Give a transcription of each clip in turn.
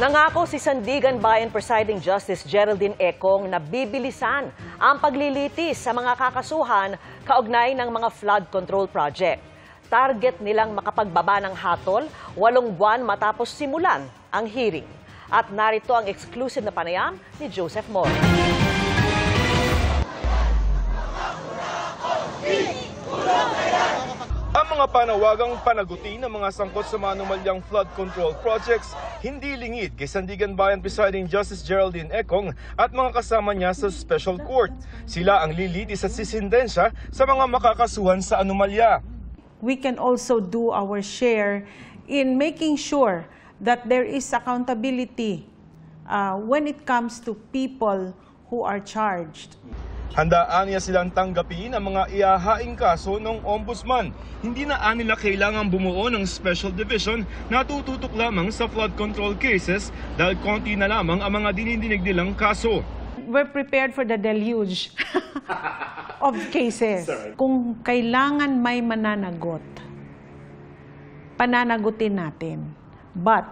Nangako si Sandigan Bayan Presiding Justice Geraldine Econg na bibilisan ang paglilitis sa mga kakasuhan kaugnay ng mga flood control project. Target nilang makapagbaba ng hatol 8 buwan matapos simulan ang hearing. At narito ang exclusive na panayam ni Joseph Moore. Ang mga panawagang panagutin ng mga sangkot sa manumalyang flood control projects hindi lingid kay Sandigan Bayan Presiding Justice Geraldine Econg at mga kasama niya sa Special Court. Sila ang lilitis at sisindensya sa mga makakasuhan sa anomalya. We can also do our share in making sure that there is accountability when it comes to people who are charged. Handaan niya silang tanggapin ang mga ihahaing kaso ng ombudsman. Hindi na nila kailangang bumuo ng special division na tututok lamang sa flood control cases dahil konti na lamang ang mga dinidinig nilang kaso. We're prepared for the deluge of cases. Kung kailangan may mananagot, pananagutin natin. But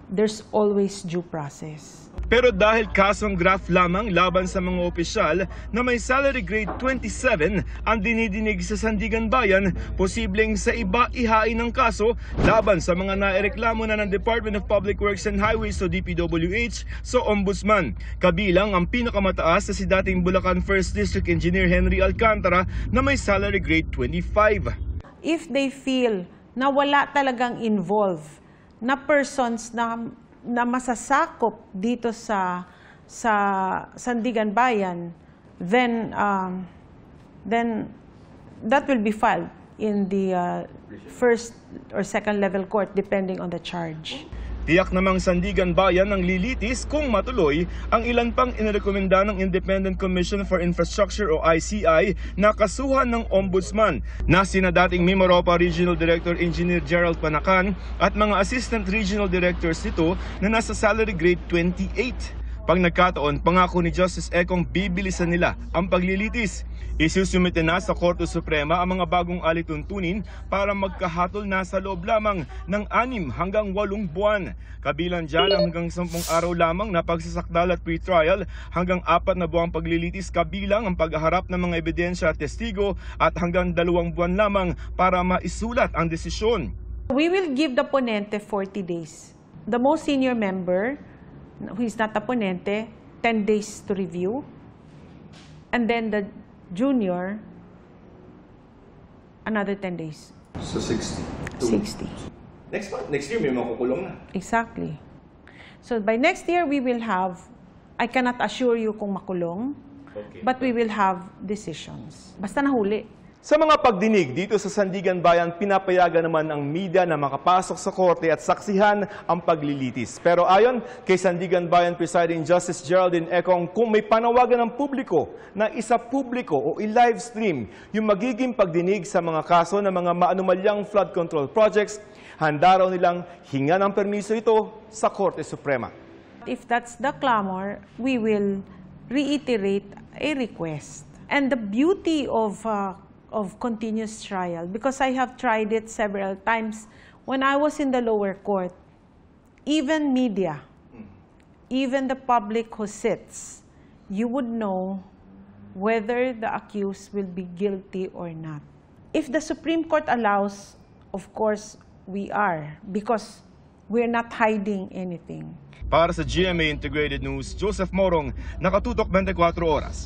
there's always due process. Pero dahil kasong graft lamang laban sa mga opisyal na may salary grade 27 ang dinidinig sa Sandigan Bayan, posibleng sa iba ihain ng kaso laban sa mga naireklamo na ng Department of Public Works and Highways o DPWH sa Ombudsman. Kabilang ang pinakamataas na si dating Bulacan 1st District Engineer Henry Alcantara na may salary grade 25. If they feel na wala talagang involved na persons na masasakop dito sa Sandigan Bayan, then that will be filed in the first or second level court depending on the charge. Tiyak namang Sandigan Bayan ang lilitis kung matuloy ang ilan pang inirekomenda ng Independent Commission for Infrastructure o ICI na kasuhan ng Ombudsman na sina dating Mimaropa Regional Director Engineer Gerald Panacan at mga Assistant Regional Directors nito na nasa salary grade 28. Pag nagkataon, pangako ni Justice Econg bibilisan nila ang paglilitis. Isusumite na sa Korte Suprema ang mga bagong alituntunin para magkahatol na sa loob lamang ng 6 hanggang 8 buwan. Kabilang dyan ang hanggang 10 araw lamang na pagsasakdal at pre-trial, hanggang 4 na buwang paglilitis kabilang ang paghaharap ng mga ebidensya at testigo at hanggang 2 buwan lamang para maisulat ang desisyon. We will give the ponente 40 days. The most senior member, who is not a ponente, 10 days to review. And then the junior, another 10 days. So 60. 60. Next year may makukulong na. Exactly. So by next year, we will have, I cannot assure you kung makulong, but we will have decisions. Basta nahuli. Sa mga pagdinig dito sa Sandigan Bayan, pinapayagan naman ang media na makapasok sa korte at saksihan ang paglilitis. Pero ayon kay Sandigan Bayan Presiding Justice Geraldine Econg, kung may panawagan ng publiko na isa-publiko o i-live stream yung magiging pagdinig sa mga kaso ng mga maanumalyang flood control projects, handa raw nilang hinga ng permiso ito sa Korte Suprema. If that's the clamor, we will reiterate a request. And the beauty of continuous trial, because I have tried it several times when I was in the lower court, even media, even the public who sits, you would know whether the accused will be guilty or not. If the Supreme Court allows, of course, we are, because we're not hiding anything. Para sa GMA Integrated News, Joseph Morong, Nakatutok 24 Oras.